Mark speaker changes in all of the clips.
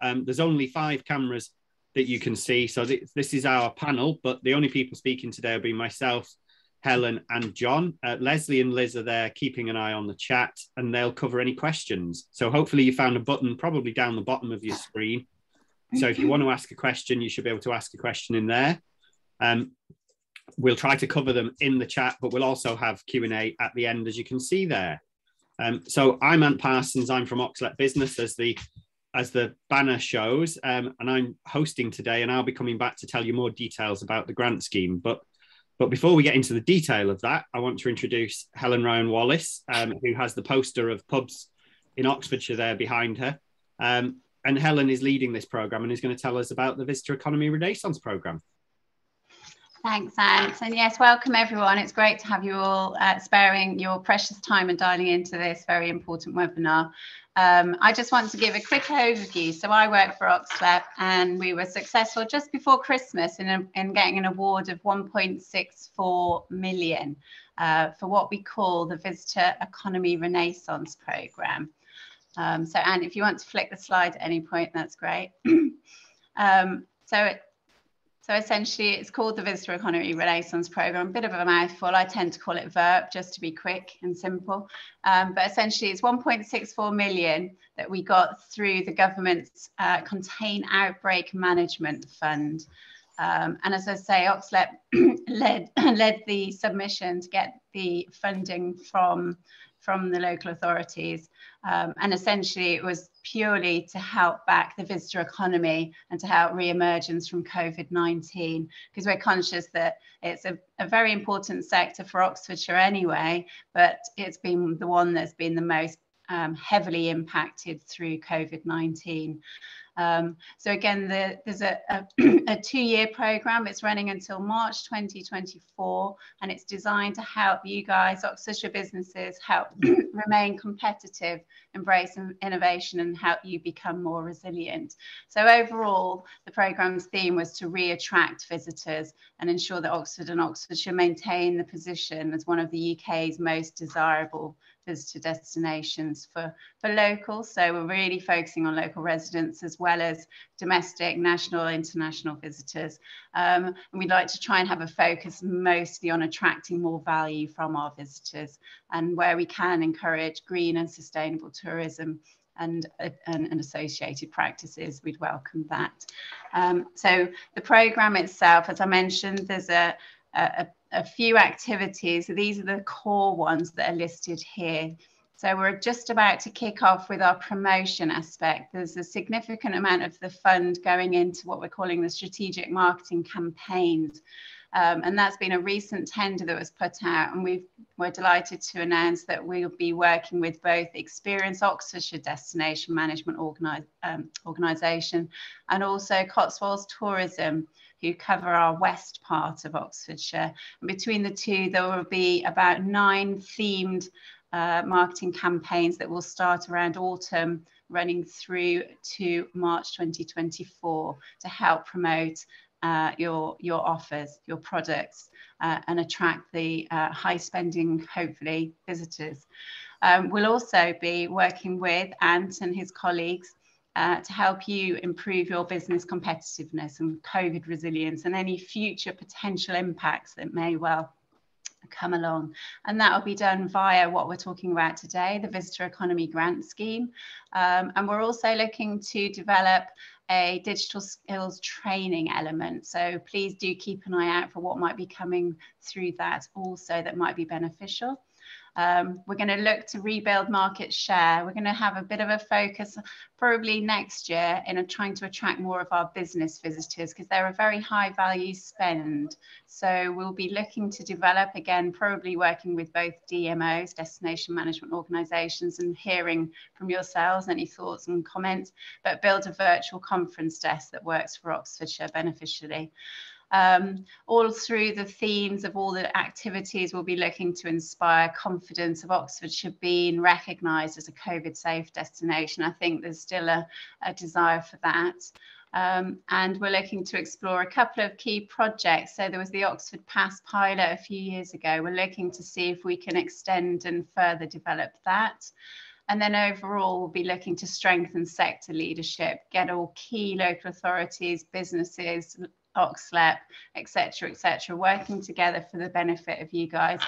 Speaker 1: There's only 5 cameras that you can see. So this is our panel, but the only people speaking today will be myself, Helen and John. Leslie and Liz are there keeping an eye on the chat, and they'll cover any questions. So hopefully you found a button probably down the bottom of your screen. So if you want to ask a question, you should be able to ask a question in there. We'll try to cover them in the chat, but we'll also have Q&A at the end, as you can see there. So I'm Ant Parsons. I'm from OxLEP Business, as the banner shows, and I'm hosting today, and I'll be coming back to tell you more details about the grant scheme. But before we get into the detail of that, I want to introduce Helen Ryan Wallace, who has the poster of pubs in Oxfordshire there behind her. And Helen is leading this programme and is going to tell us about the Visitor Economy Renaissance programme.
Speaker 2: Thanks, Ant. And yes, welcome everyone. It's great to have you all sparing your precious time and dialing into this very important webinar. I just want to give a quick overview. So I work for OxLEP, and we were successful just before Christmas in getting an award of 1.64 million for what we call the Visitor Economy Renaissance programme. So Ant, if you want to flick the slide at any point, that's great. So essentially, it's called the Visitor Economy Renaissance Programme. A bit of a mouthful. I tend to call it VERP, just to be quick and simple. But essentially, it's 1.64 million that we got through the government's Contain Outbreak Management Fund. And as I say, OxLEP led the submission to get the funding from the local authorities. And essentially, it was purely to help back the visitor economy and to help re-emergence from COVID-19, because we're conscious that it's a very important sector for Oxfordshire anyway, but it's been the one that's been the most heavily impacted through COVID-19. So again, there's a 2-year programme. It's running until March 2024, and it's designed to help you guys, Oxfordshire businesses, help remain competitive, embrace innovation, and help you become more resilient. So overall, the programme's theme was to re-attract visitors and ensure that Oxford and Oxfordshire maintain the position as one of the UK's most desirable visitor destinations for locals. So we're really focusing on local residents as well as domestic, national, international visitors. And we'd like to try and have a focus mostly on attracting more value from our visitors, and where we can encourage green and sustainable tourism and associated practices, we'd welcome that. So the programme itself, as I mentioned, there's a few activities. These are the core ones that are listed here. So we're just about to kick off with our promotion aspect. There's a significant amount of the fund going into what we're calling the strategic marketing campaigns. And that's been a recent tender that was put out, and we're delighted to announce that we'll be working with both experienced Oxfordshire Destination Management Organisation and also Cotswolds Tourism, who cover our west part of Oxfordshire. And between the two, there will be about 9 themed marketing campaigns that will start around autumn, running through to March 2024 to help promote your offers, your products, and attract the high spending, hopefully, visitors. We'll also be working with Ant and his colleagues to help you improve your business competitiveness and COVID resilience and any future potential impacts that may well come along. And that will be done via what we're talking about today, the Visitor Economy Grant Scheme. And we're also looking to develop a digital skills training element. So please do keep an eye out for what might be coming through that also that might be beneficial. We're going to look to rebuild market share. We're going to have a bit of a focus probably next year in trying to attract more of our business visitors, because they're a very high value spend. So we'll be looking to develop, again, probably working with both DMOs, destination management organisations, and hearing from yourselves any thoughts and comments, but build a virtual conference desk that works for Oxfordshire beneficially. All through the themes of all the activities, we'll be looking to inspire confidence of Oxfordshire being recognised as a COVID-safe destination. I think there's still a desire for that. And we're looking to explore a couple of key projects. So there was the Oxford Pass pilot a few years ago. We're looking to see if we can extend and further develop that. And then overall, we'll be looking to strengthen sector leadership, get all key local authorities, businesses, OxLEP, etc., working together for the benefit of you guys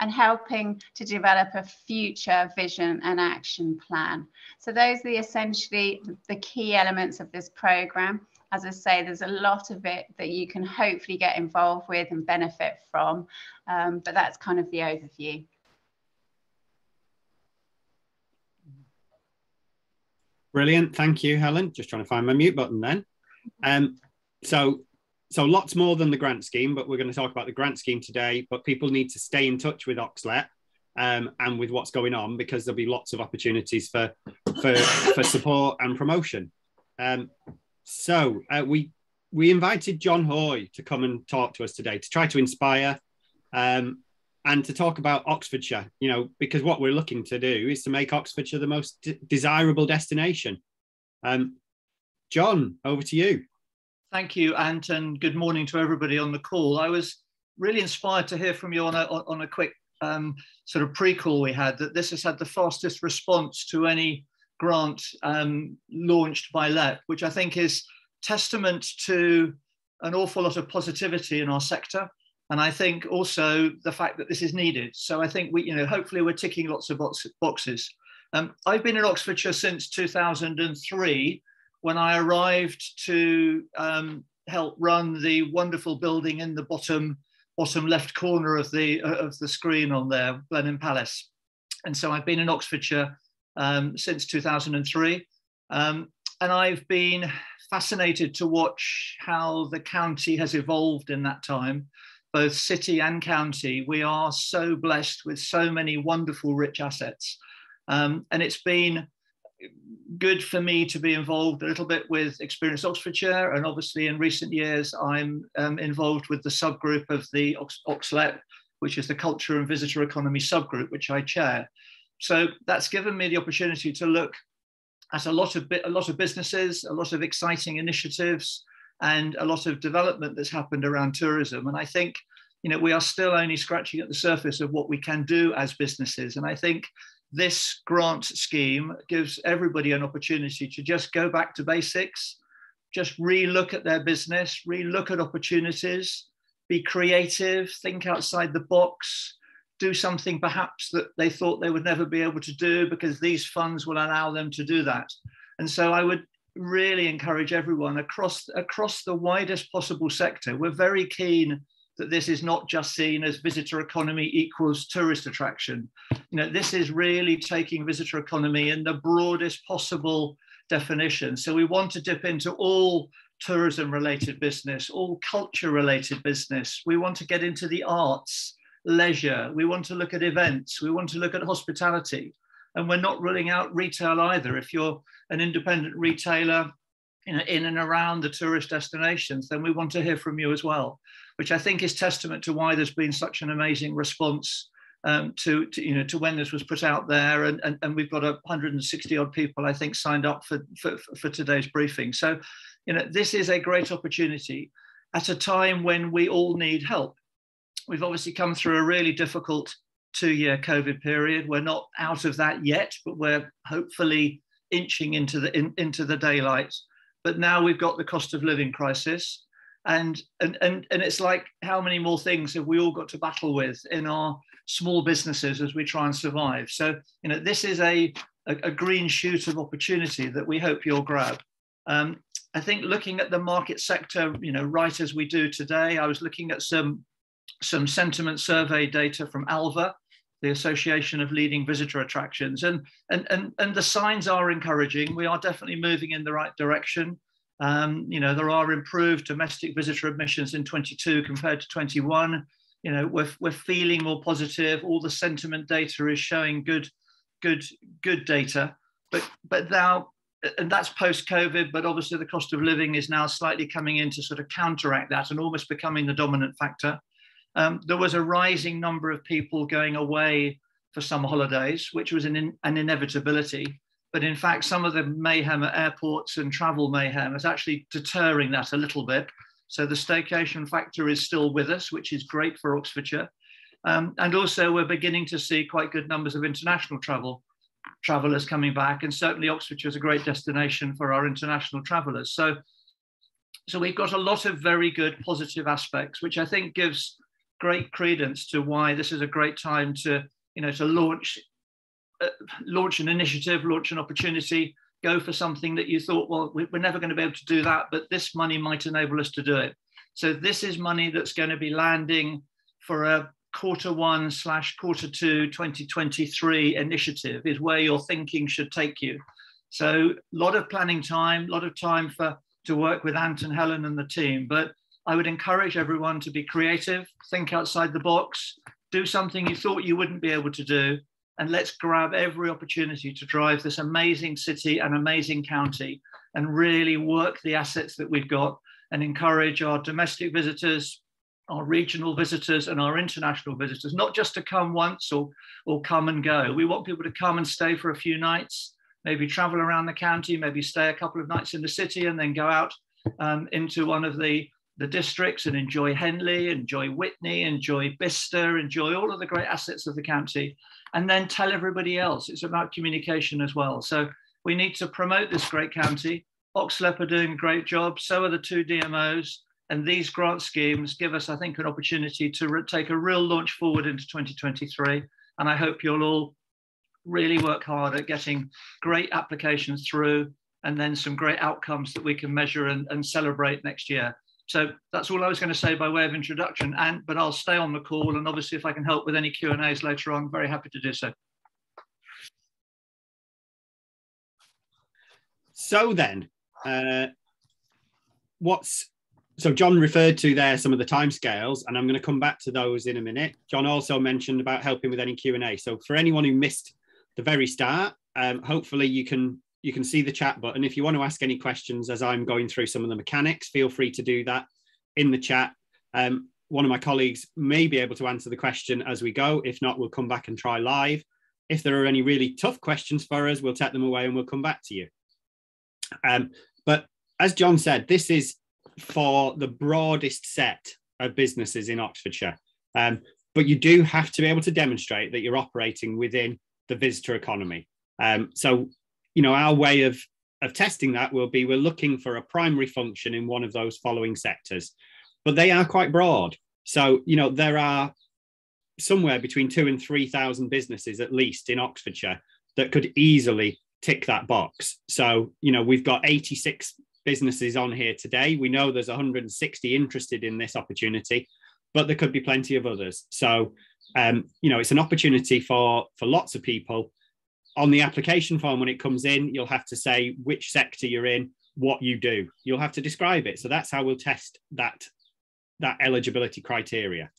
Speaker 2: and helping to develop a future vision and action plan. So those are essentially the key elements of this programme. As I say, there's a lot of it that you can hopefully get involved with and benefit from, but that's kind of the overview.
Speaker 1: Brilliant, thank you, Helen. Just trying to find my mute button then. So lots more than the grant scheme, but we're going to talk about the grant scheme today. But people need to stay in touch with OxLEP and with what's going on, because there'll be lots of opportunities for support and promotion. So we invited John Hoyle to come and talk to us today to try to inspire and to talk about Oxfordshire, you know, because what we're looking to do is to make Oxfordshire the most desirable destination. John, over to you.
Speaker 3: Thank you, Ant, and good morning to everybody on the call. I was really inspired to hear from you on a quick sort of pre-call we had, that this has had the fastest response to any grant launched by LEP, which I think is testament to an awful lot of positivity in our sector. And I think also the fact that this is needed. So I think we, you know, hopefully we're ticking lots of boxes. I've been in Oxfordshire since 2003, when I arrived to help run the wonderful building in the bottom left corner of the screen on there, Blenheim Palace. And so I've been in Oxfordshire since 2003. And I've been fascinated to watch how the county has evolved in that time, both city and county. We are so blessed with so many wonderful, rich assets. And it's been good for me to be involved a little bit with Experience Oxfordshire, and obviously in recent years I'm involved with the subgroup of the OxLEP, which is the Culture and Visitor Economy subgroup, which I chair. So that's given me the opportunity to look at a lot of businesses, a lot of exciting initiatives, and a lot of development that's happened around tourism. And I think, you know, we are still only scratching at the surface of what we can do as businesses. And I think this grant scheme gives everybody an opportunity to just go back to basics, just re-look at their business, re-look at opportunities, be creative, think outside the box, do something perhaps that they thought they would never be able to do, because these funds will allow them to do that. And so I would really encourage everyone across the widest possible sector. We're very keen that this is not just seen as visitor economy equals tourist attraction. You know, this is really taking visitor economy in the broadest possible definition. So we want to dip into all tourism related business, all culture related business. We want to get into the arts, leisure. We want to look at events. We want to look at hospitality. And we're not ruling out retail either. If you're an independent retailer, you know, in and around the tourist destinations, then we want to hear from you as well, which I think is testament to why there's been such an amazing response to when this was put out there, and we've got 160 odd people, I think, signed up for today's briefing. So, you know, this is a great opportunity at a time when we all need help. We've obviously come through a really difficult 2-year COVID period. We're not out of that yet, but we're hopefully inching into the daylight. But now we've got the cost of living crisis. And it's like, how many more things have we all got to battle with in our small businesses as we try and survive? So, you know, this is a green shoot of opportunity that we hope you'll grab. I think looking at the market sector, you know, right as we do today, I was looking at some sentiment survey data from ALVA, the Association of Leading Visitor Attractions, and the signs are encouraging. We are definitely moving in the right direction. You know, there are improved domestic visitor admissions in 22 compared to 21. You know, we're feeling more positive. All the sentiment data is showing good data. But now, and that's post-COVID, but obviously the cost of living is now slightly coming in to sort of counteract that and almost becoming the dominant factor. There was a rising number of people going away for summer holidays, which was an inevitability. But in fact, some of the mayhem at airports and travel mayhem is actually deterring that a little bit. So the staycation factor is still with us, which is great for Oxfordshire. And also we're beginning to see quite good numbers of international travel. travellers coming back, and certainly Oxfordshire is a great destination for our international travellers. So we've got a lot of very good positive aspects, which I think gives great credence to why this is a great time to, to launch an initiative, launch an opportunity, go for something that you thought, well, we're never going to be able to do that, but this money might enable us to do it. So this is money that's going to be landing for a Q1/Q2 2023 initiative, is where your thinking should take you. So a lot of planning time, a lot of time to work with Anton, Helen and the team. But I would encourage everyone to be creative, think outside the box, do something you thought you wouldn't be able to do, and let's grab every opportunity to drive this amazing city and amazing county and really work the assets that we've got and encourage our domestic visitors, our regional visitors and our international visitors, not just to come once or come and go. We want people to come and stay for a few nights, maybe travel around the county, maybe stay a couple of nights in the city and then go out into one of the districts and enjoy Henley, enjoy Witney, enjoy Bicester, enjoy all of the great assets of the county, and then tell everybody else. It's about communication as well. So we need to promote this great county. OxLEP are doing a great job, so are the two DMOs. And these grant schemes give us, I think, an opportunity to take a real launch forward into 2023. And I hope you'll all really work hard at getting great applications through and then some great outcomes that we can measure and celebrate next year. So that's all I was going to say by way of introduction. But I'll stay on the call. And obviously, if I can help with any Q&As later on, very happy to do so.
Speaker 1: So then, So John referred to there some of the timescales, and I'm going to come back to those in a minute. John also mentioned about helping with any Q&A. So for anyone who missed the very start, hopefully you can see the chat button. If you want to ask any questions as I'm going through some of the mechanics, feel free to do that in the chat. One of my colleagues may be able to answer the question as we go. If not, we'll come back and try live. If there are any really tough questions for us, we'll take them away and we'll come back to you. But as John said, this is for the broadest set of businesses in Oxfordshire. But you do have to be able to demonstrate that you're operating within the visitor economy. So, our way of testing that will be, we're looking for a primary function in one of those following sectors, but they are quite broad. So, there are somewhere between 2,000 and 3,000 businesses, at least in Oxfordshire, that could easily tick that box. So, we've got 86 businesses on here today. We know there's 160 interested in this opportunity, but there could be plenty of others. So, it's an opportunity for lots of people. On the application form, when it comes in, you'll have to say which sector you're in, what you do. You'll have to describe it. So that's how we'll test that eligibility criteria.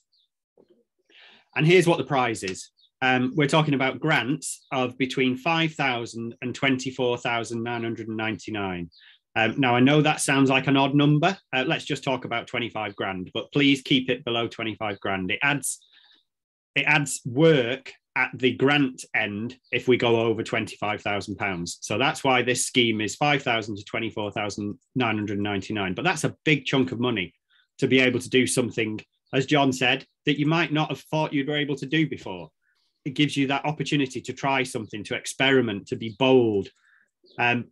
Speaker 1: And here's what the prize is. We're talking about grants of between 5,000 and 24,999. Now, I know that sounds like an odd number. Let's just talk about 25 grand, but please keep it below 25 grand. It adds work at the grant end if we go over £25,000. So that's why this scheme is 5,000 to 24,999. But that's a big chunk of money to be able to do something, as John said, that you might not have thought you were able to do before. It gives you that opportunity to try something, to experiment, to be bold. But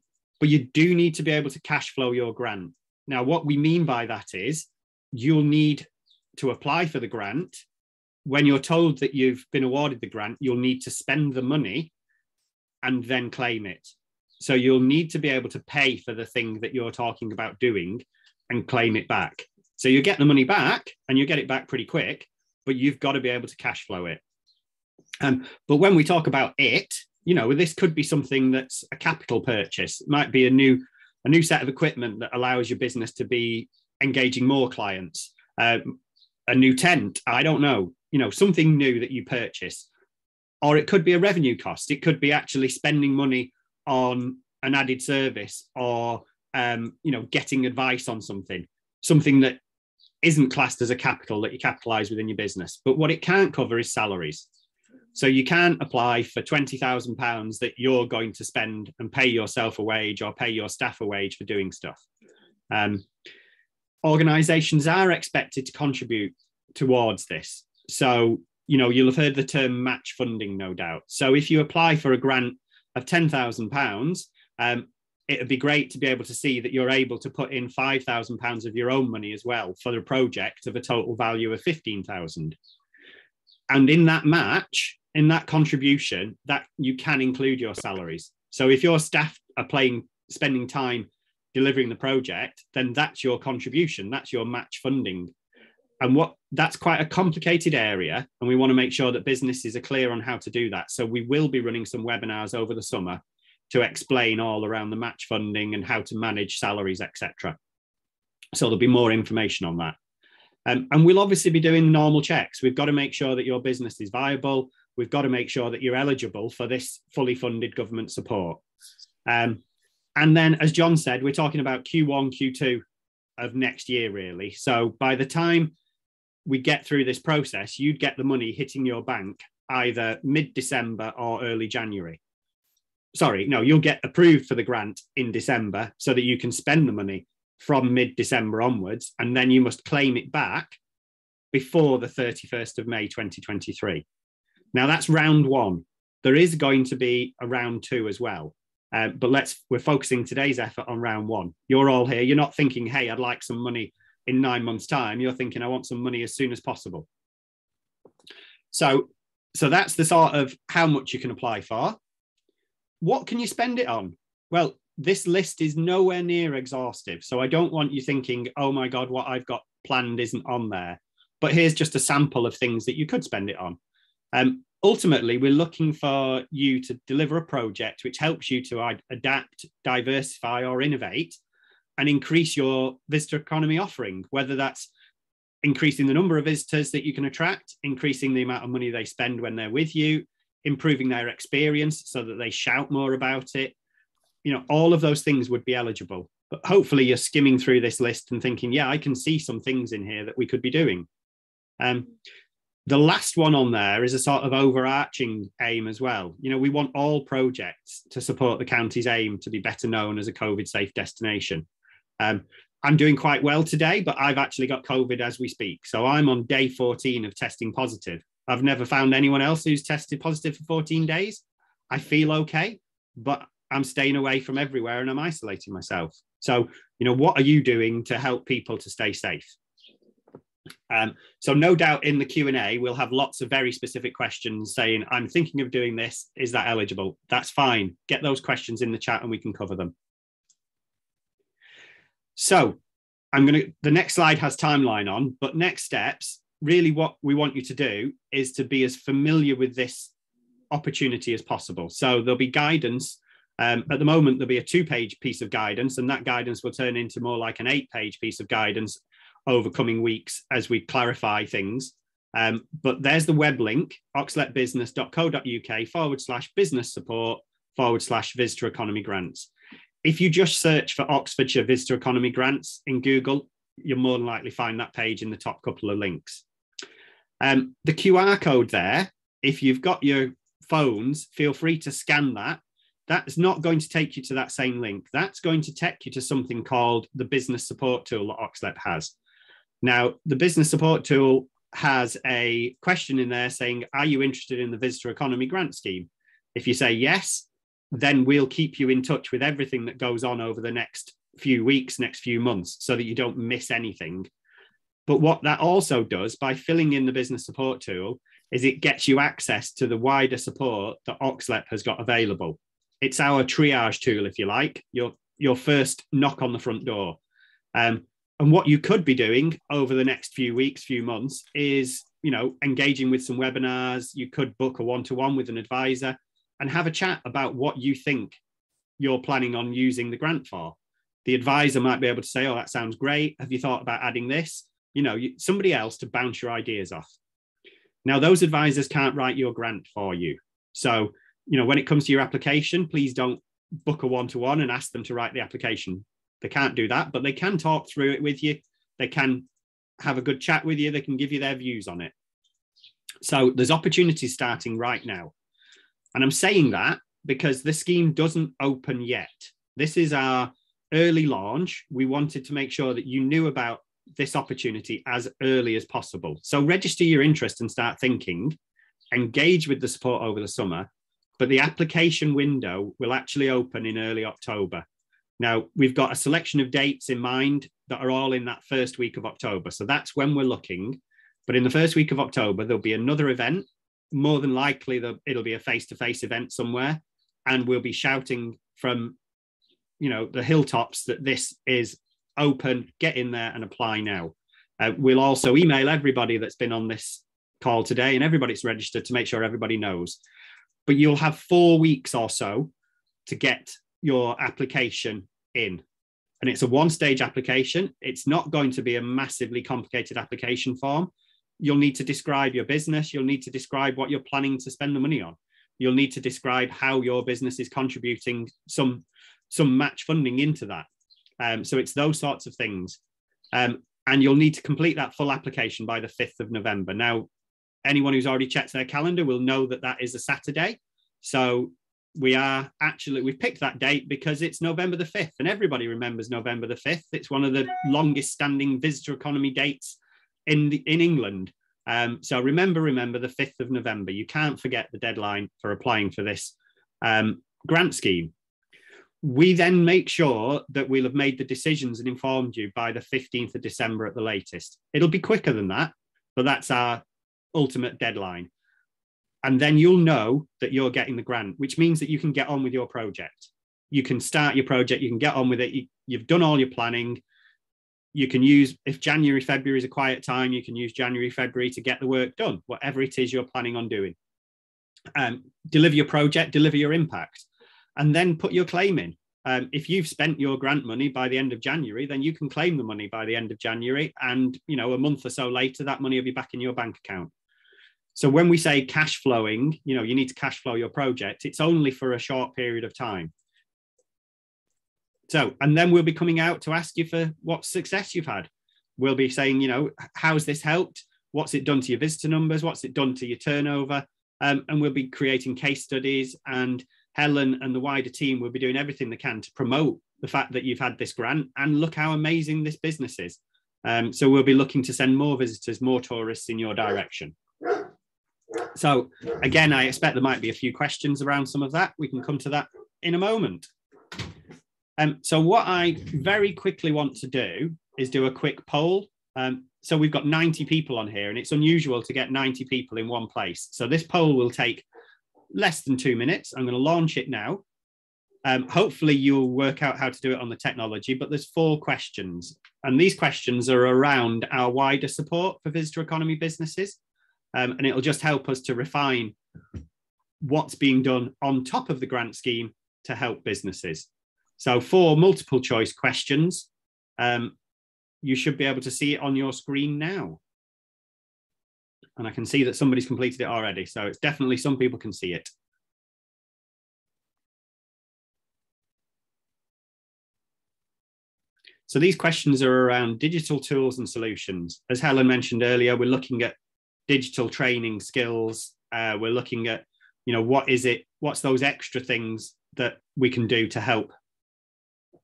Speaker 1: you do need to be able to cash flow your grant. Now, what we mean by that is you'll need to apply for the grant. When you're told that you've been awarded the grant, you'll need to spend the money and then claim it. So you'll need to be able to pay for the thing that you're talking about doing and claim it back. So you get the money back and you get it back pretty quick, but you've got to be able to cash flow it. But when we talk about it, this could be something that's a capital purchase. It might be a new set of equipment that allows your business to be engaging more clients, a new tent, I don't know, something new that you purchase. Or it could be a revenue cost. It could be actually spending money on an added service or, getting advice on something that isn't classed as a capital that you capitalize within your business. But what it can't cover is salaries. So you can't apply for £20,000 that you're going to spend and pay yourself a wage or pay your staff a wage for doing stuff. Organisations are expected to contribute towards this. So, you'll have heard the term match funding, no doubt. So if you apply for a grant of £10,000, it would be great to be able to see that you're able to put in £5,000 of your own money as well for the project of a total value of 15,000. And in that match, in that contribution, that you can include your salaries. So if your staff are spending time delivering the project, then that's your contribution, that's your match funding. And that's quite a complicated area, and we want to make sure that businesses are clear on how to do that. So we will be running some webinars over the summer to explain all around the match funding and how to manage salaries, etc. So there'll be more information on that. And we'll obviously be doing normal checks. We've got to make sure that your business is viable. We've got to make sure that you're eligible for this fully funded government support. And then, as John said, we're talking about Q1, Q2 of next year, really. So by the time we get through this process, you'd get the money hitting your bank either mid-December or early January. Sorry, no, you'll get approved for the grant in December so that you can spend the money from mid-December onwards, and then you must claim it back before the 31st of May 2023. Now that's round one. There is going to be a round two as well, but we're focusing today's effort on round one. You're all here. You're not thinking, hey, I'd like some money in 9 months' time. You're thinking, I want some money as soon as possible. So that's the sort of how much you can apply for. What can you spend it on? Well, this list is nowhere near exhaustive. So I don't want you thinking, oh my God, what I've got planned isn't on there. But here's just a sample of things that you could spend it on. Ultimately, we're looking for you to deliver a project which helps you to adapt, diversify, or innovate and increase your visitor economy offering, whether that's increasing the number of visitors that you can attract, increasing the amount of money they spend when they're with you, improving their experience so that they shout more about it. You know, all of those things would be eligible. But hopefully you're skimming through this list and thinking, yeah, I can see some things in here that we could be doing. The last one on there is a sort of overarching aim as well. You know, we want all projects to support the county's aim to be better known as a COVID-safe destination. I'm doing quite well today, but I've actually got COVID as we speak. So I'm on day 14 of testing positive. I've never found anyone else who's tested positive for 14 days. I feel okay, but I'm staying away from everywhere and I'm isolating myself. So, you know, what are you doing to help people to stay safe? So no doubt in the Q&A, we'll have lots of very specific questions saying, I'm thinking of doing this. Is that eligible? That's fine. Get those questions in the chat and we can cover them. So the next slide has timeline on, but next steps, really what we want you to do is to be as familiar with this opportunity as possible. So there'll be guidance. At the moment, there'll be a 2-page piece of guidance, and that guidance will turn into more like an 8-page piece of guidance over coming weeks as we clarify things. But there's the web link, oxlepbusiness.co.uk/business support/visitor economy grants. If you just search for Oxfordshire Visitor Economy Grants in Google, you'll more than likely find that page in the top couple of links. The QR code there, if you've got your phones, feel free to scan that. That's not going to take you to that same link. That's going to take you to something called the business support tool that OxLEP has. Now, the business support tool has a question in there saying, are you interested in the visitor economy grant scheme? If you say yes, then we'll keep you in touch with everything that goes on over the next few weeks, next few months, so that you don't miss anything. But what that also does by filling in the business support tool is it gets you access to the wider support that OxLEP has got available. It's our triage tool, if you like, your first knock on the front door. And what you could be doing over the next few weeks, few months is, you know, engaging with some webinars. You could book a one-to-one with an advisor and have a chat about what you think you're planning on using the grant for. The advisor might be able to say, oh, that sounds great. Have you thought about adding this? You know, somebody else to bounce your ideas off. Now, those advisors can't write your grant for you. So, you know, when it comes to your application, please don't book a one-to-one and ask them to write the application. They can't do that, but they can talk through it with you. They can have a good chat with you. They can give you their views on it. So there's opportunities starting right now. And I'm saying that because the scheme doesn't open yet. This is our early launch. We wanted to make sure that you knew about this opportunity as early as possible. So register your interest and start thinking, engage with the support over the summer. but the application window will actually open in early October. Now, we've got a selection of dates in mind that are all in that first week of October. So that's when we're looking. But in the first week of October, there'll be another event. More than likely, it'll be a face-to-face event somewhere. And we'll be shouting from, the hilltops that this is open, get in there and apply now. We'll also email everybody that's been on this call today and everybody's registered to make sure everybody knows. But you'll have 4 weeks or so to get your application in. And it's a one-stage application. It's not going to be a massively complicated application form. You'll need to describe your business. You'll need to describe what you're planning to spend the money on. You'll need to describe how your business is contributing some match funding into that. So it's those sorts of things. And you'll need to complete that full application by the 5th of November. Now, anyone who's already checked their calendar will know that that is a Saturday. So we've picked that date because it's November the 5th, and everybody remembers November the 5th. It's one of the longest standing visitor economy dates in England. So remember the 5th of November. You can't forget the deadline for applying for this grant scheme. We then make sure that we'll have made the decisions and informed you by the 15th of December at the latest. It'll be quicker than that, but that's our ultimate deadline. And then you'll know that you're getting the grant, which means that you can get on with your project. You can start your project, you can get on with it. You've done all your planning. You can use, if January, February is a quiet time, you can use January, February to get the work done, whatever it is you're planning on doing. Deliver your project, deliver your impact, and then put your claim in. If you've spent your grant money by the end of January, then you can claim the money by the end of January. And, a month or so later, that money will be back in your bank account. So when we say cash flowing, you need to cash flow your project. It's only for a short period of time. So, and then we'll be coming out to ask you for what success you've had. We'll be saying, how's this helped? What's it done to your visitor numbers? What's it done to your turnover? And we'll be creating case studies, and Helen and the wider team will be doing everything they can to promote the fact that you've had this grant and look how amazing this business is. So we'll be looking to send more visitors, more tourists in your direction. So again, I expect there might be a few questions around some of that. We can come to that in a moment. So what I very quickly want to do is do a quick poll. So we've got 90 people on here, and it's unusual to get 90 people in one place. So this poll will take less than 2 minutes. I'm going to launch it now. Hopefully you'll work out how to do it on the technology, but there's 4 questions. And these questions are around our wider support for visitor economy businesses. And it'll just help us to refine what's being done on top of the grant scheme to help businesses. So 4 multiple choice questions. You should be able to see it on your screen now. And I can see that somebody's completed it already. So it's definitely some people can see it. So these questions are around digital tools and solutions. As Helen mentioned earlier, we're looking at digital training skills. We're looking at, what's those extra things that we can do to help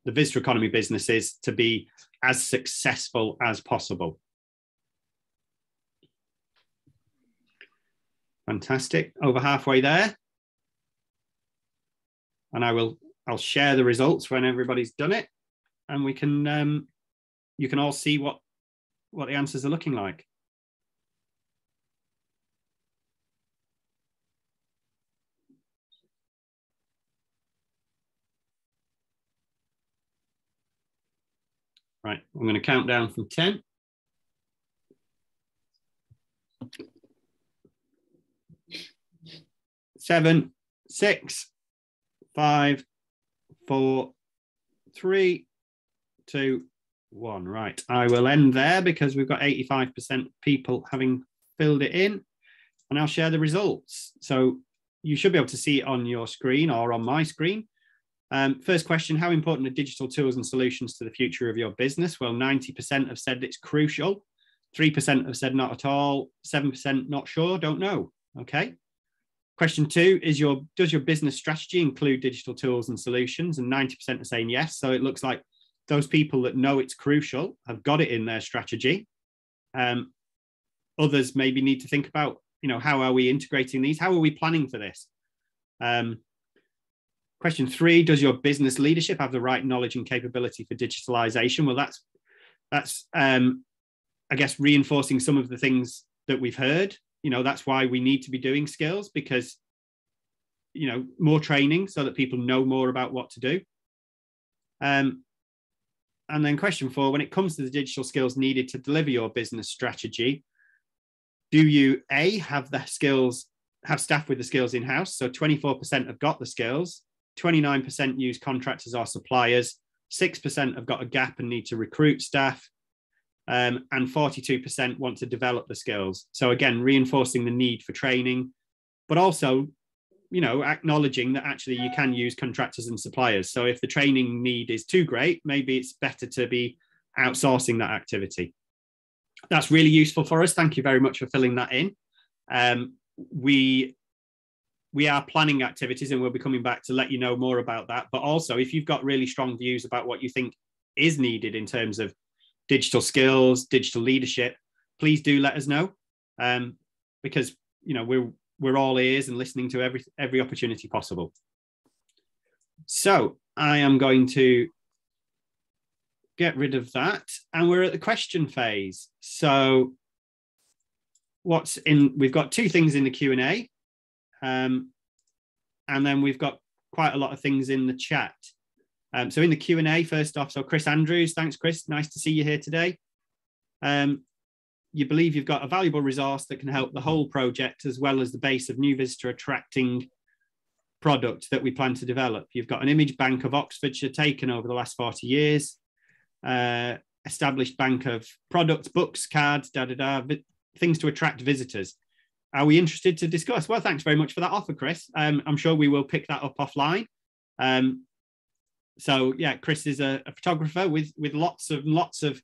Speaker 1: the visitor economy businesses to be as successful as possible. Fantastic, over halfway there. And I'll share the results when everybody's done it, and we can, you can all see what the answers are looking like. Right, I'm going to count down from 10. 7, 6, 5, 4, 3, 2, 1. Right, I will end there because we've got 85% people having filled it in, and I'll share the results. So you should be able to see it on your screen or on my screen. First question, how important are digital tools and solutions to the future of your business? Well, 90% have said it's crucial. 3% have said not at all. 7% not sure, don't know. Okay. Question 2 is does your business strategy include digital tools and solutions? And 90% are saying yes. So it looks like those people that know it's crucial have got it in their strategy. Others maybe need to think about, how are we integrating these? How are we planning for this? Question 3, does your business leadership have the right knowledge and capability for digitalization? Well, that's I guess reinforcing some of the things that we've heard. That's why we need to be doing skills, because more training so that people know more about what to do. And then question 4, when it comes to the digital skills needed to deliver your business strategy, do you have staff with the skills in-house? So 24% have got the skills, 29% use contractors or suppliers, 6% have got a gap and need to recruit staff, and 42% want to develop the skills. So again, reinforcing the need for training, but also acknowledging that actually you can use contractors and suppliers. So if the training need is too great, maybe it's better to be outsourcing that activity. That's really useful for us. Thank you very much for filling that in. We are planning activities, and we'll be coming back to let you know more about that. But also, if you've got really strong views about what you think is needed in terms of digital skills, digital leadership, please do let us know, because we're all ears and listening to every opportunity possible. So I am going to get rid of that, and we're at the question phase. So we've got 2 things in the Q&A, and then we've got quite a lot of things in the chat. So in the Q&A, first off, so Chris Andrews, thanks Chris, nice to see you here today. You believe you've got a valuable resource that can help the whole project, as well as the base of new visitor attracting product that we plan to develop. You've got an image bank of Oxfordshire taken over the last 40 years, established bank of products, books, cards, things to attract visitors. Are we interested to discuss? Well, thanks very much for that offer, Chris. I'm sure we will pick that up offline. So yeah, Chris is a photographer with lots of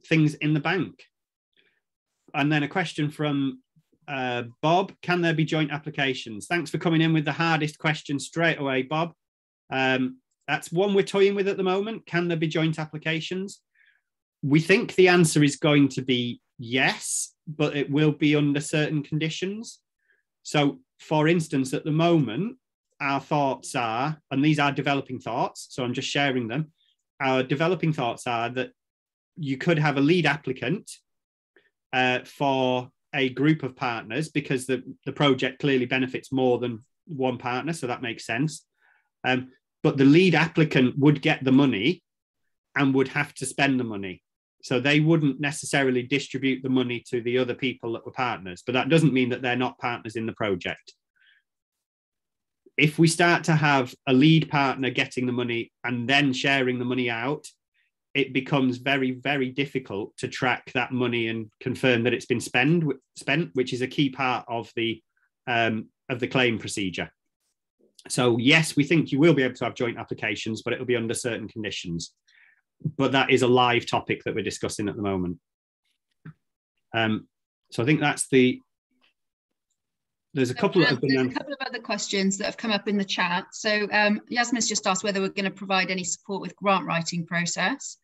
Speaker 1: things in the bank. And then a question from Bob, can there be joint applications? Thanks for coming in with the hardest question straight away, Bob. That's one we're toying with at the moment. Can there be joint applications? We think the answer is going to be yes, but it will be under certain conditions. So for instance, at the moment, our thoughts are, and these are developing thoughts, so I'm just sharing them. Our developing thoughts are that you could have a lead applicant for a group of partners, because the project clearly benefits more than one partner, so that makes sense. But the lead applicant would get the money and would have to spend the money. So they wouldn't necessarily distribute the money to the other people that were partners, but that doesn't mean that they're not partners in the project. If we start to have a lead partner getting the money and then sharing the money out, it becomes very, very difficult to track that money and confirm that it's been spent, which is a key part of the claim procedure. So yes, we think you will be able to have joint applications, but it will be under certain conditions. But that is a live topic that we're discussing at the moment. So I think that's there's a couple of
Speaker 4: other questions that have come up in the chat. So Yasmin's just asked whether we're going to provide any support with grant writing process.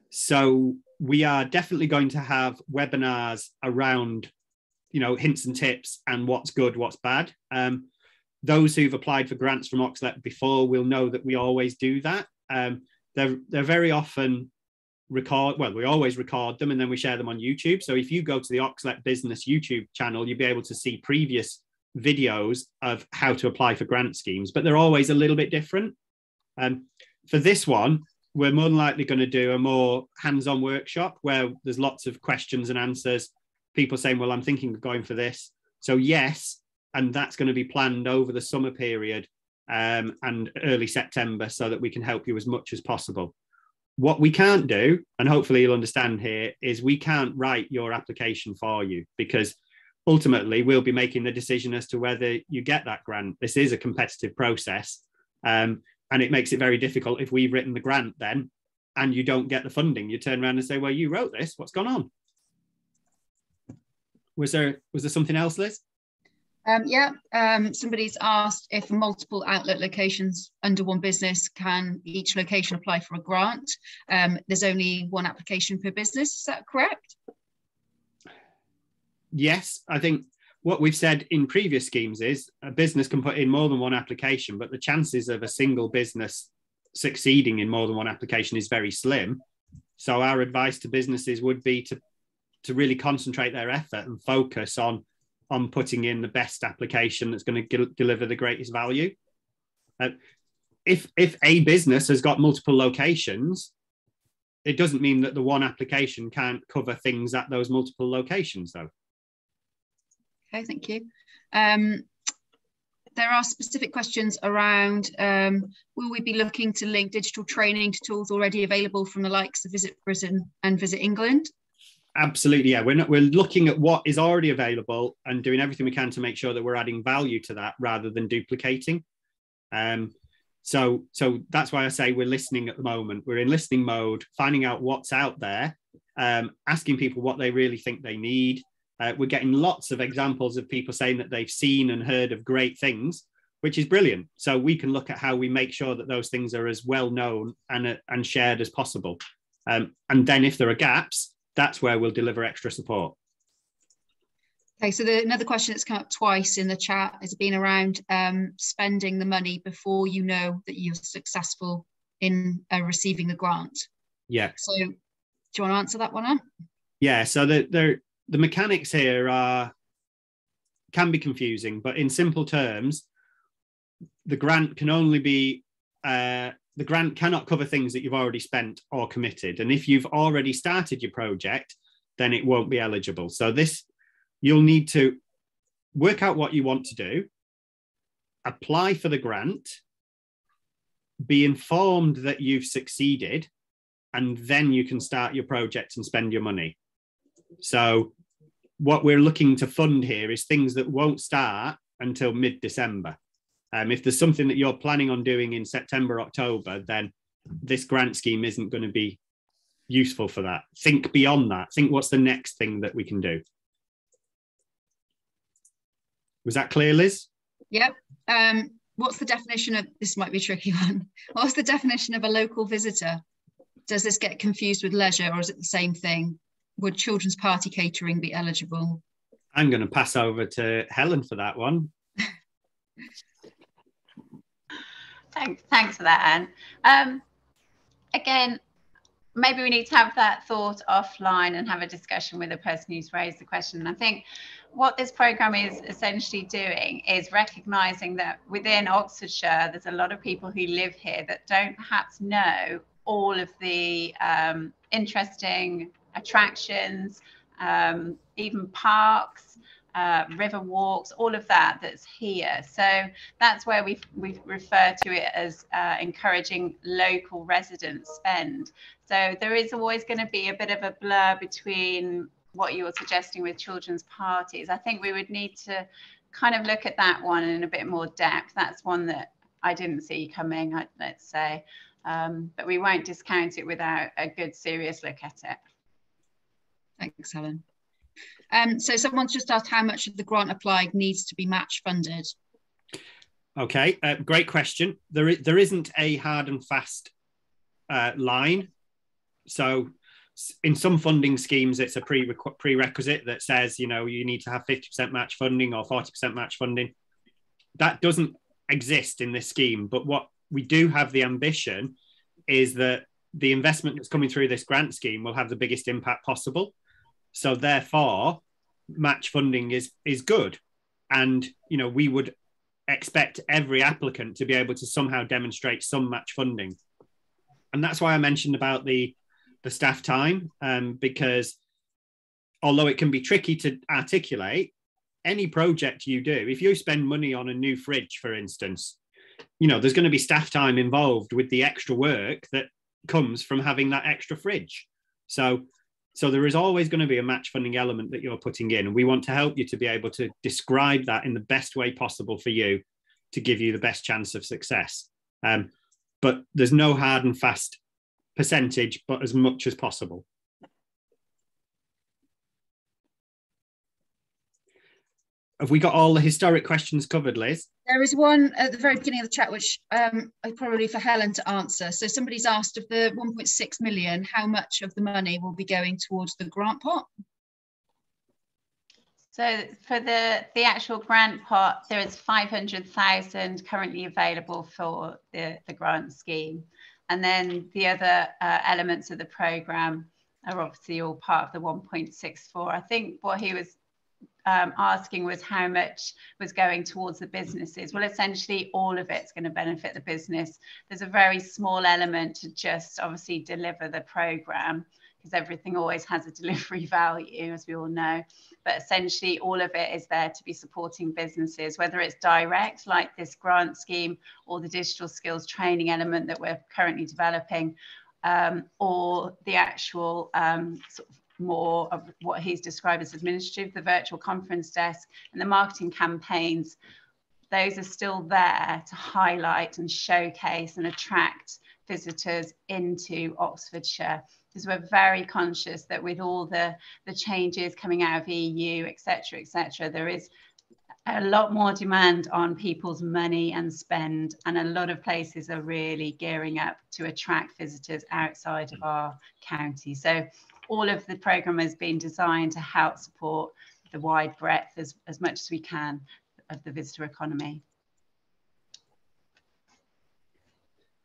Speaker 1: So we are definitely going to have webinars around, hints and tips and what's good, what's bad. Those who've applied for grants from OxLEP before will know that we always do that. They're very often we always record them and then we share them on YouTube. So if you go to the OxLEP Business YouTube channel, you'll be able to see previous videos of how to apply for grant schemes, but they're always a little bit different. For this one, we're more than likely going to do a more hands-on workshop where there's lots of questions and answers, people saying, well, I'm thinking of going for this. So yes, and that's going to be planned over the summer period and early September so that we can help you as much as possible. What we can't do, and hopefully you'll understand here, is we can't write your application for you, because ultimately we'll be making the decision as to whether you get that grant. This is a competitive process, and it makes it very difficult if we've written the grant then and you don't get the funding. You turn around and say, well, you wrote this, what's gone on? Was there something else, Liz?
Speaker 4: Somebody's asked if multiple outlet locations under one business, can each location apply for a grant? There's only one application per business, is that correct?
Speaker 1: Yes, I think what we've said in previous schemes is a business can put in more than one application, but the chances of a single business succeeding in more than one application is very slim. So our advice to businesses would be to really concentrate their effort and focus on putting in the best application that's going to deliver the greatest value. If a business has got multiple locations, it doesn't mean that the one application can't cover things at those multiple locations, though.
Speaker 4: Okay, thank you. There are specific questions around, will we be looking to link digital training to tools already available from the likes of Visit Britain and Visit England?
Speaker 1: Absolutely, yeah. We're looking at what is already available and doing everything we can to make sure that we're adding value to that rather than duplicating. So that's why I say we're listening at the moment. We're in listening mode, finding out what's out there, asking people what they really think they need. We're getting lots of examples of people saying that they've seen and heard of great things, which is brilliant. So we can look at how we make sure that those things are as well known and shared as possible. And then if there are gaps, that's where we'll deliver extra support.
Speaker 4: Okay, so another question that's come up twice in the chat has been around spending the money before you know that you're successful in receiving the grant.
Speaker 1: Yeah.
Speaker 4: So do you want to answer that one, Anne?
Speaker 1: Yeah, so the mechanics here can be confusing, but in simple terms, the grant can only be, the grant cannot cover things that you've already spent or committed. And if you've already started your project, then it won't be eligible. So you'll need to work out what you want to do, apply for the grant, be informed that you've succeeded, and then you can start your project and spend your money. So what we're looking to fund here is things that won't start until mid-December. If there's something that you're planning on doing in September, October, then this grant scheme isn't going to be useful for that. Think beyond that. Think what's the next thing that we can do. Was that clear, Liz?
Speaker 4: Yep. What's the definition of, this might be a tricky one, what's the definition of a local visitor? Does this get confused with leisure, or is it the same thing? Would children's party catering be eligible?
Speaker 1: I'm going to pass over to Helen for that one.
Speaker 2: Thanks for that, Anne. Again, maybe we need to have that thought offline and have a discussion with the person who's raised the question. And I think what this programme is essentially doing is recognising that within Oxfordshire, there's a lot of people who live here that don't perhaps know all of the interesting attractions, even parks, river walks, all of that's here. So that's where we refer to it as encouraging local resident spend. So there is always going to be a bit of a blur between what you're suggesting with children's parties. I think we would need to kind of look at that one in a bit more depth. That's one that I didn't see coming, let's say, but we won't discount it without a good serious look at it.
Speaker 4: Thanks, Helen. So someone's just asked how much of the grant applied needs to be match funded.
Speaker 1: Okay, great question. There isn't a hard and fast line. So in some funding schemes, it's a prerequisite that says, you know, you need to have 50% match funding or 40% match funding. That doesn't exist in this scheme. But what we do have the ambition is that the investment that's coming through this grant scheme will have the biggest impact possible. So therefore, match funding is good. And, you know, we would expect every applicant to be able to somehow demonstrate some match funding. And that's why I mentioned about the staff time, because although it can be tricky to articulate, any project you do, if you spend money on a new fridge, for instance, you know, there's going to be staff time involved with the extra work that comes from having that extra fridge. So there is always going to be a match funding element that you're putting in. And we want to help you to be able to describe that in the best way possible for you to give you the best chance of success. But there's no hard and fast percentage, but as much as possible. Have we got all the historic questions covered, Liz?
Speaker 4: There is one at the very beginning of the chat, which is probably for Helen to answer. So somebody's asked, of the 1.6 million, how much of the money will be going towards the grant pot?
Speaker 2: So for the actual grant pot, there is 500,000 currently available for the grant scheme. And then the other elements of the programme are obviously all part of the 1.64. I think what he was asking was how much was going towards the businesses. Well, essentially all of it's going to benefit the business. There's a very small element to just obviously deliver the programme, because everything always has a delivery value, as we all know. But essentially all of it is there to be supporting businesses, whether it's direct, like this grant scheme, or the digital skills training element that we're currently developing, or the actual sort of more of what he's described as administrative, the virtual conference desk and the marketing campaigns. Those are still there to highlight and showcase and attract visitors into Oxfordshire, because we're very conscious that with all the changes coming out of EU, etc., there is a lot more demand on people's money and spend, and a lot of places are really gearing up to attract visitors outside of our county. So all of the programme has been designed to help support the wide breadth as much as we can of the visitor economy.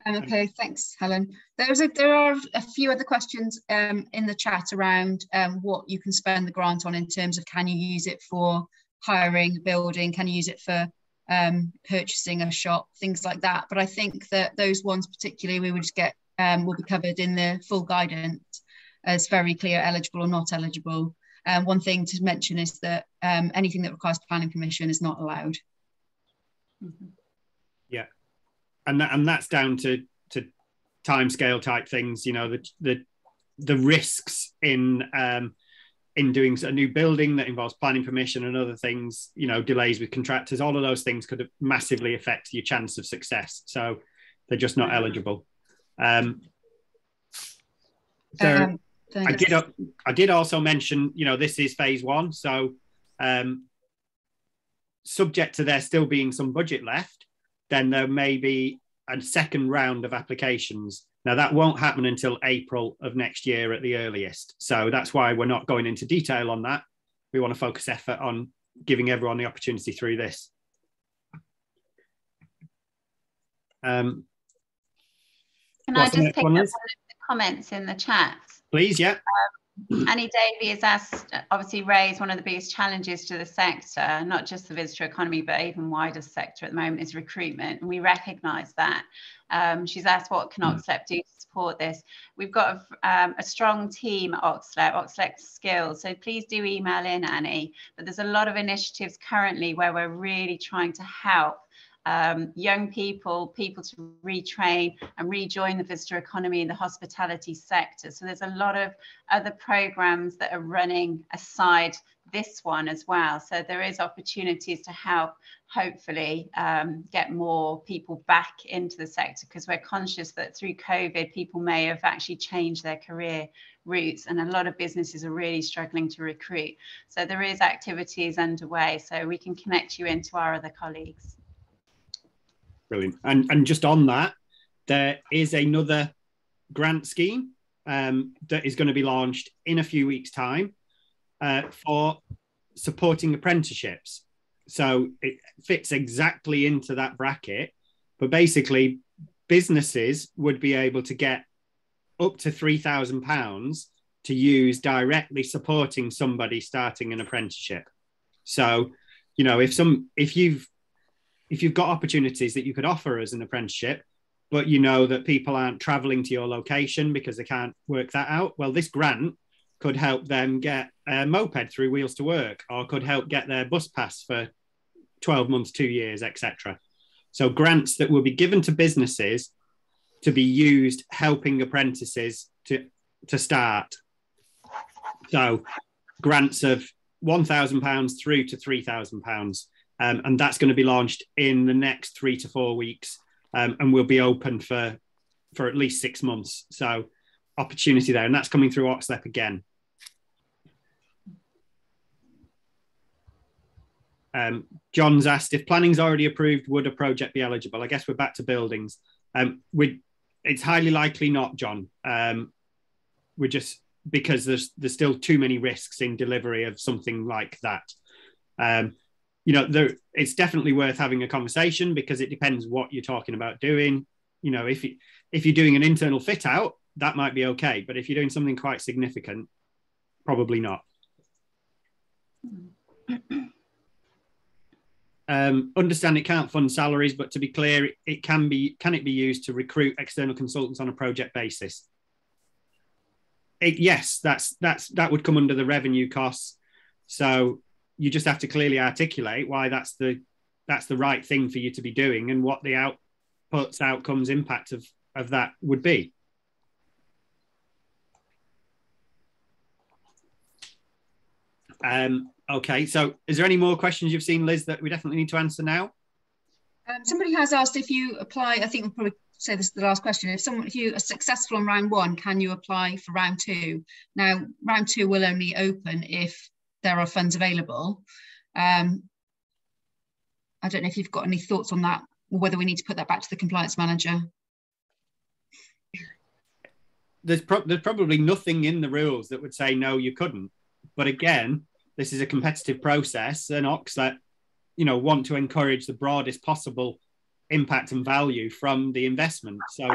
Speaker 4: Okay, thanks, Helen. There are a few other questions in the chat around what you can spend the grant on, in terms of, can you use it for hiring a building, can you use it for purchasing a shop, things like that. But I think that those ones particularly we would just get will be covered in the full guidance as very clear, eligible or not eligible. One thing to mention is that anything that requires planning permission is not allowed.
Speaker 2: Mm-hmm.
Speaker 1: Yeah. And that's down to timescale type things, you know, the risks in doing a new building that involves planning permission and other things, you know, delays with contractors, all of those things could massively affect your chance of success. So they're just not eligible. I did also mention, you know, this is phase one. So subject to there still being some budget left, then there may be a second round of applications. Now, that won't happen until April of next year at the earliest. So that's why we're not going into detail on that. We want to focus effort on giving everyone the opportunity through this.
Speaker 2: Can I just pick up one of the comments in the chat?
Speaker 1: Please, yeah.
Speaker 2: Annie Davey has asked, obviously raised one of the biggest challenges to the sector, not just the visitor economy, but even wider sector at the moment, is recruitment. And we recognise that. She's asked, what can OxLEP do to support this? We've got a strong team at OxLEP Skills. So please do email in, Annie. But there's a lot of initiatives currently where we're really trying to help young people to retrain and rejoin the visitor economy in the hospitality sector. So there's a lot of other programs that are running aside this one as well. So there is opportunities to help, hopefully, get more people back into the sector, because we're conscious that through COVID, people may have actually changed their career routes, and a lot of businesses are really struggling to recruit. So there is activities underway, so we can connect you into our other colleagues.
Speaker 1: Brilliant. And just on that, there is another grant scheme that is going to be launched in a few weeks' time for supporting apprenticeships. So it fits exactly into that bracket, but basically businesses would be able to get up to £3,000 to use directly supporting somebody starting an apprenticeship. So, you know, if you've got opportunities that you could offer as an apprenticeship, but you know that people aren't traveling to your location because they can't work that out, well, this grant could help them get a moped through Wheels to Work, or could help get their bus pass for 12 months, 2 years, etc. So grants that will be given to businesses to be used helping apprentices to start. So grants of £1,000 through to £3,000. And that's going to be launched in the next 3 to 4 weeks, and will be open for at least 6 months. So opportunity there, and that's coming through OxLEP again. John's asked, if planning's already approved, would a project be eligible? I guess we're back to buildings. It's highly likely not, John. We're just, because there's still too many risks in delivery of something like that. You know, it's definitely worth having a conversation, because it depends what you're talking about doing. You know, if you're doing an internal fit out, that might be okay. But if you're doing something quite significant, probably not. Understand it can't fund salaries, but to be clear, can it be used to recruit external consultants on a project basis? Yes, that would come under the revenue costs. So you just have to clearly articulate why that's the right thing for you to be doing, and what the outputs, outcomes, impact of that would be. Okay, so is there any more questions you've seen, Liz, that we definitely need to answer now?
Speaker 4: Somebody has asked, if you apply, I think we'll probably say this is the last question, if you are successful on round 1, can you apply for round 2? Now, round 2 will only open if there are funds available. I don't know if you've got any thoughts on that, or whether we need to put that back to the compliance manager.
Speaker 1: There's probably nothing in the rules that would say no, you couldn't. But again, this is a competitive process, and OxLEP, you know, want to encourage the broadest possible impact and value from the investment. So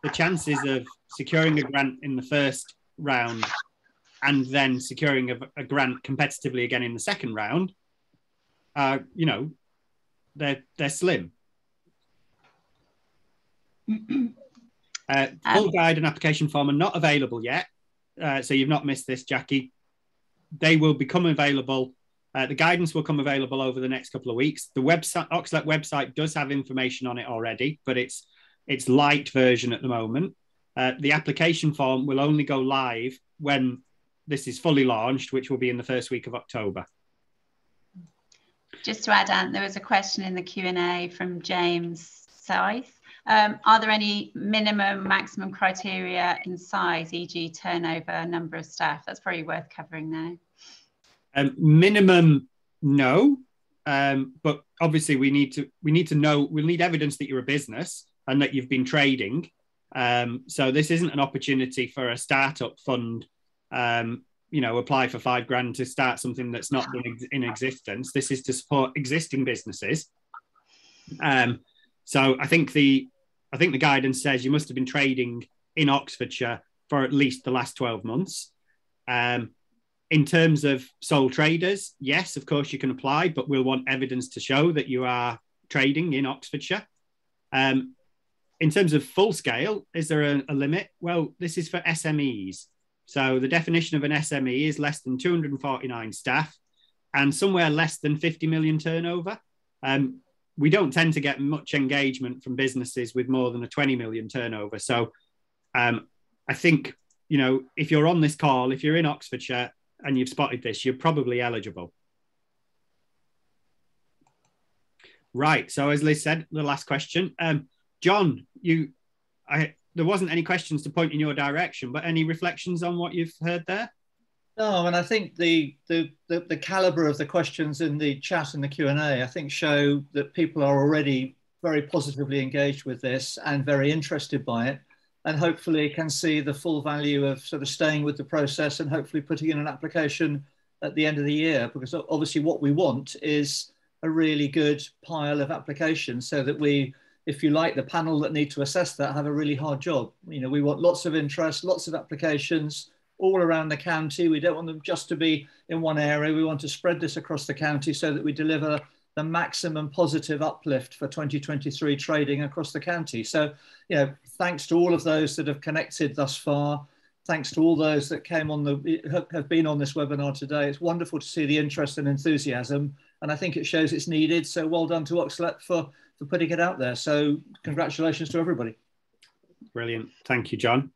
Speaker 1: the chances of securing a grant in the first round and then securing a grant competitively again in the second round are, you know, they're slim. Full guide and application form are not available yet. So you've not missed this, Jackie. They will become available. The guidance will come available over the next couple of weeks. The website, OxLEP website, does have information on it already, but it's light version at the moment. The application form will only go live when this is fully launched, which will be in the first week of October.
Speaker 2: Just to add, Ant, there was a question in the Q&A from James Scythe. Are there any minimum, maximum criteria in size, e.g. turnover, number of staff? That's probably worth covering now.
Speaker 1: Minimum, no. But obviously we need to know, we'll need evidence that you're a business and that you've been trading. So this isn't an opportunity for a startup fund, you know, apply for £5,000 to start something that's not been in existence. This is to support existing businesses. So I think the guidance says you must have been trading in Oxfordshire for at least the last 12 months. In terms of sole traders, yes, of course you can apply, but we'll want evidence to show that you are trading in Oxfordshire. In terms of full scale, is there a limit? Well, this is for SMEs. So the definition of an SME is less than 249 staff and somewhere less than 50 million turnover. We don't tend to get much engagement from businesses with more than a 20 million turnover. So I think, you know, if you're on this call, if you're in Oxfordshire and you've spotted this, you're probably eligible. Right. So as Liz said, the last question. John, there wasn't any questions to point in your direction, but any reflections on what you've heard there?
Speaker 3: No, and I think the caliber of the questions in the chat and the Q&A, I think, show that people are already very positively engaged with this and very interested by it, and hopefully can see the full value of sort of staying with the process and hopefully putting in an application at the end of the year, because obviously what we want is a really good pile of applications so that we, if you like, the panel that need to assess that have a really hard job. You know, we want lots of interest, lots of applications all around the county. We don't want them just to be in one area. We want to spread this across the county so that we deliver the maximum positive uplift for 2023 trading across the county. So, you know, thanks to all of those that have connected thus far. Thanks to all those that came on have been on this webinar today. It's wonderful to see the interest and enthusiasm, and I think it shows it's needed. So well done to OxLEP for putting it out there. So congratulations to everybody.
Speaker 1: Brilliant. Thank you, John.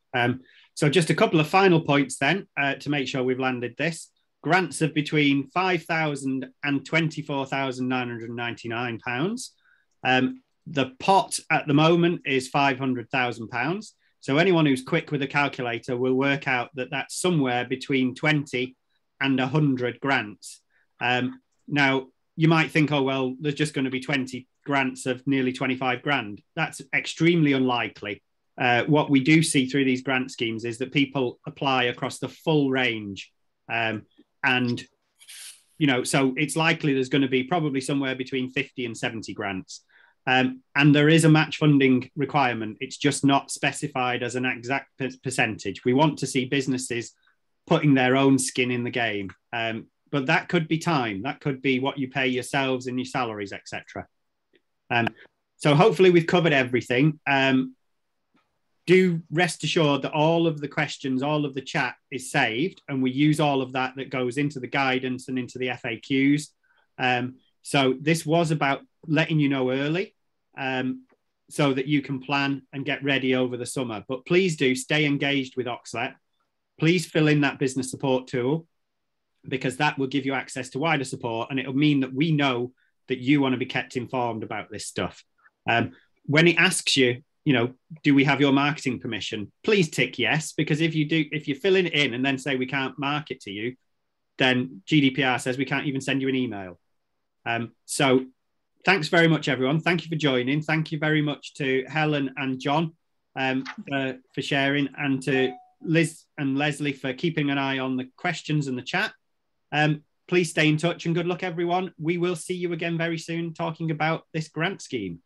Speaker 1: So just a couple of final points then to make sure we've landed this. Grants of between £5,000 and £24,999. The pot at the moment is £500,000. So anyone who's quick with a calculator will work out that that's somewhere between 20 and 100 grants. Now, you might think, oh, well, there's just going to be 20 grants of nearly 25 grand. That's extremely unlikely. What we do see through these grant schemes is that people apply across the full range. And so it's likely there's going to be probably somewhere between 50 and 70 grants. And there is a match funding requirement. It's just not specified as an exact percentage. We want to see businesses putting their own skin in the game. But that could be time. That could be what you pay yourselves and your salaries, etc. So hopefully we've covered everything. Do rest assured that all of the questions, all of the chat is saved, and we use all of that goes into the guidance and into the FAQs. So this was about letting you know early so that you can plan and get ready over the summer. But please do stay engaged with OxLEP. Please fill in that business support tool, because that will give you access to wider support, and it'll mean that we know that you want to be kept informed about this stuff. When it asks you, do we have your marketing permission? Please tick yes, because if you're filling it in and then say we can't market to you, then GDPR says we can't even send you an email. So thanks very much, everyone. Thank you for joining. Thank you very much to Helen and John for sharing, and to Liz and Leslie for keeping an eye on the questions and the chat. Please stay in touch, and good luck, everyone. We will see you again very soon talking about this grant scheme.